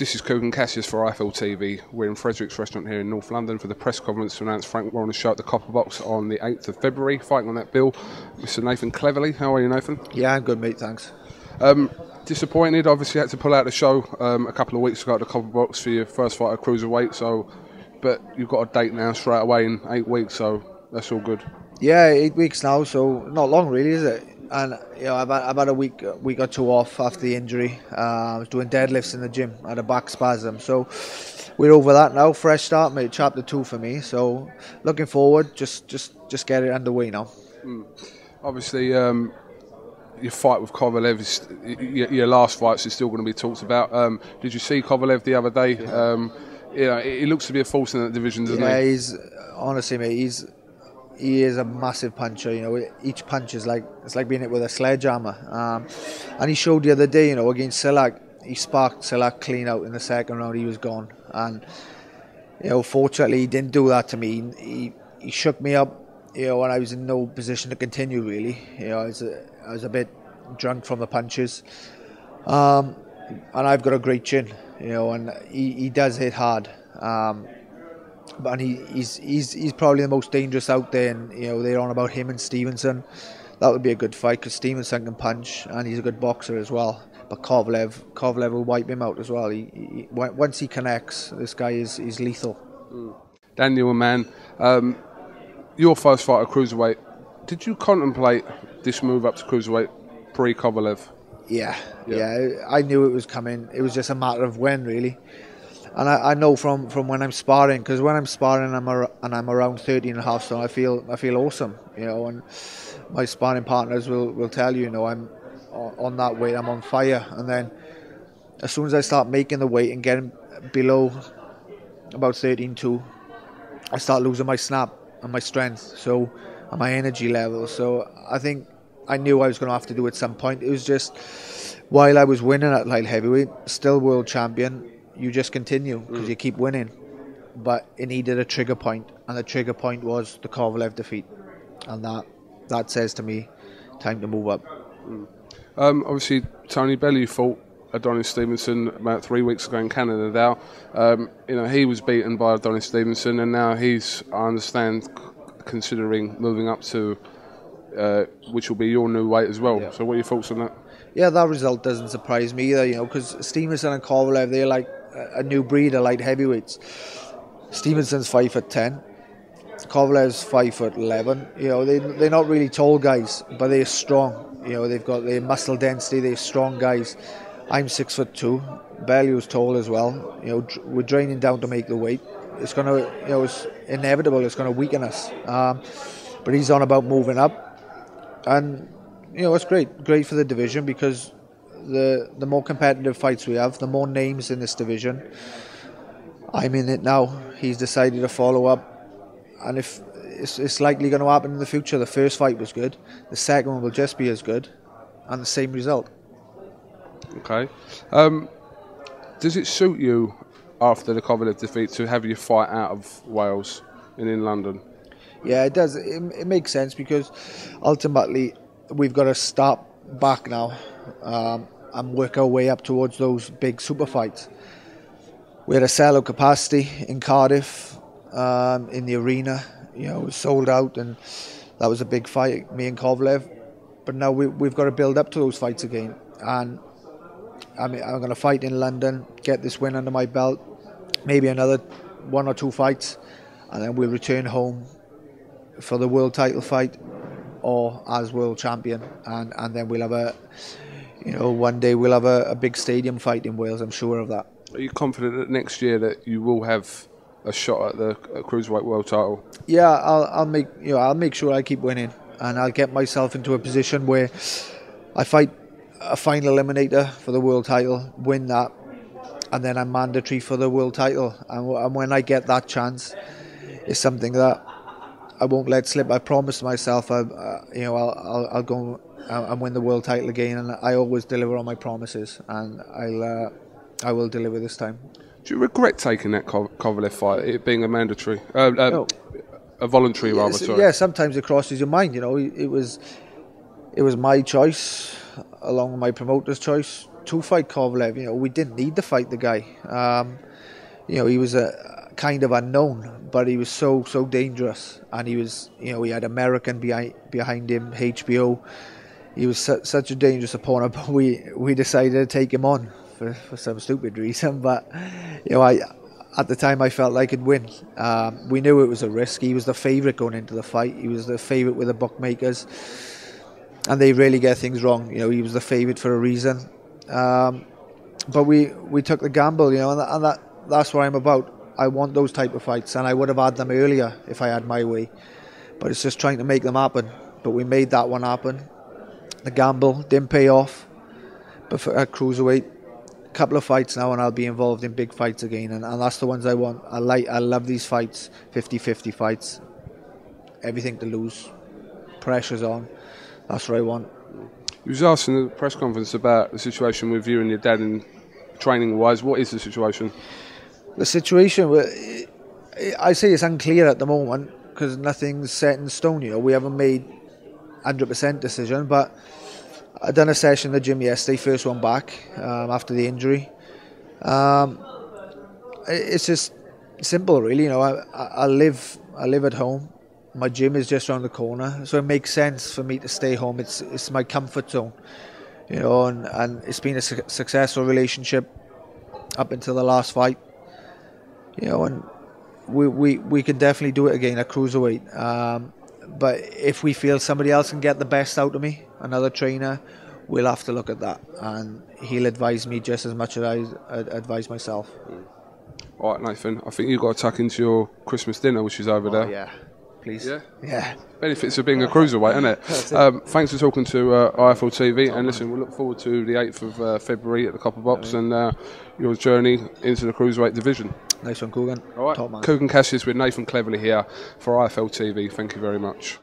This is Kugan Cassius for IFL TV. We're in Frederick's restaurant here in North London for the press conference to announce Frank Warren's show at the Copper Box on the 8th of February, fighting on that bill. Mr. Nathan Cleverly, how are you, Nathan? Yeah, I'm good, mate, thanks. Disappointed, obviously had to pull out the show a couple of weeks ago at the Copper Box for your first fight at cruiserweight, but you've got a date now straight away in 8 weeks, so that's all good. Yeah, 8 weeks now, so not long really, is it? And you know, I've had a week or two off after the injury. I was doing deadlifts in the gym. I had a back spasm, so we're over that now. Fresh start, mate. Chapter 2 for me. So looking forward. Just get it underway now. Obviously, your fight with Kovalev, your last fights is still going to be talked about. Did you see Kovalev the other day? He looks to be a force in that division, doesn't he? Yeah, he's honestly, mate. He is a massive puncher. You know, each punch is it's like being hit with a sledgehammer. And he showed the other day, you know, against Silak, he sparked Silak clean out in the second round. He was gone. And you know, fortunately, he didn't do that to me. He shook me up. You know, and I was in no position to continue really. You know, I was a bit drunk from the punches. And I've got a great chin. You know, and he does hit hard. But he's probably the most dangerous out there, and you know they're on about him and Stevenson. That would be a good fight because Stevenson can punch and he's a good boxer as well. But Kovalev will wipe him out as well. Once he connects, this guy is lethal. Daniel Ammann, your first fight at cruiserweight. Did you contemplate this move up to cruiserweight pre-Kovalev? Yeah, I knew it was coming. It was just a matter of when, really. And I know from when I'm sparring, because when I'm sparring I'm around 13.5 stone, I feel awesome, you know, and my sparring partners will tell you, you know, I'm on that weight, I'm on fire. And then as soon as I start making the weight and getting below about 13.2, I start losing my snap and my strength, and my energy level. So I think I knew I was going to have to do it at some point. It was just while I was winning at light heavyweight, still world champion. You just continue because you keep winning, but it needed a trigger point, and the trigger point was the Kovalev defeat, and that says to me, time to move up. Obviously, Tony Bellew fought Adonis Stevenson about 3 weeks ago in Canada. Now, you know, he was beaten by Adonis Stevenson, and now he's, I understand, considering moving up to which will be your new weight as well. Yeah. So, what are your thoughts on that? Yeah, that result doesn't surprise me either, you know, because Stevenson and Kovalev, they're like a new breed of light heavyweights. Stevenson's 5'10", Kovalev's 5'11". You know, they're not really tall guys, but they're strong. You know, they've got their muscle density. They're strong guys. I'm 6'2". Bellew's tall as well. You know, we're draining down to make the weight. It's gonna, you know, it's inevitable. It's gonna weaken us. But he's on about moving up, and you know, it's great for the division because the more competitive fights we have, the more names in this division. I'm in it now. He's decided to follow up, and if it's likely going to happen in the future. The first fight was good. The second one will just be as good, and the same result. Okay. Does it suit you after the Kovalev defeat to have your fight out of Wales and in London? Yeah, it does. It makes sense because ultimately we've got to start back now and work our way up towards those big super fights. We had a sellout capacity in Cardiff in the arena. You know, it was sold out, and that was a big fight, me and Kovalev. But now we've got to build up to those fights again. And I'm going to fight in London, get this win under my belt, maybe another 1 or 2 fights, and then we'll return home for the world title fight or as world champion, and then we'll have one day we'll have a big stadium fight in Wales. I'm sure of that. Are you confident that next year that you will have a shot at the cruiserweight world title? Yeah, I'll make sure I keep winning, and I'll get myself into a position where I fight a final eliminator for the world title, win that, and then I'm mandatory for the world title. And when I get that chance, it's something that I won't let slip. I promised myself I'll go and win the world title again, and I always deliver on my promises, and I will deliver this time. Do you regret taking that Kovalev fight, it being a mandatory, no. A voluntary rather? Sorry. Yeah, sometimes it crosses your mind. You know, it was my choice along with my promoter's choice. to fight Kovalev. You know, we didn't need to fight the guy. You know, he was a kind of unknown, but he was so dangerous, and he was, you know, he had American behind him, HBO. He was such a dangerous opponent, but we decided to take him on for some stupid reason. But you know, at the time I felt like I could win. We knew it was a risk. He was the favourite going into the fight. He was the favourite with the bookmakers, and they really get things wrong. You know, he was the favourite for a reason. But we took the gamble, you know, and that's what I'm about. I want those type of fights, and I would have had them earlier if I had my way. But it's just trying to make them happen. But we made that one happen. The gamble didn't pay off. But for cruiserweight, a couple of fights now, and I'll be involved in big fights again, and that's the ones I want. I love these fights, 50-50 fights. Everything to lose, pressure's on. That's what I want. You was asked in the press conference about the situation with you and your dad in training wise. What is the situation? The situation, I say it's unclear at the moment because nothing's set in stone. You know, we haven't made 100% decision, but I done a session in the gym yesterday, first one back after the injury. It's just simple, really. You know, I live at home. My gym is just around the corner, so it makes sense for me to stay home. It's my comfort zone, you know, and it's been a successful relationship up until the last fight. You know, and we can definitely do it again at cruiserweight. But if we feel somebody else can get the best out of me, another trainer, we'll have to look at that. And he'll advise me just as much as I advise myself. All right, Nathan, I think you've got to tuck into your Christmas dinner, which is over there. Yeah, please. Yeah. Benefits of being a cruiserweight, isn't it? Thanks for talking to IFL TV. And listen, we'll look forward to the 8th of February at the Copper Box and your journey into the cruiserweight division. Nice one, Kugan. All right, Top man. Kugan Cassius with Nathan Cleverly here for IFL TV. Thank you very much.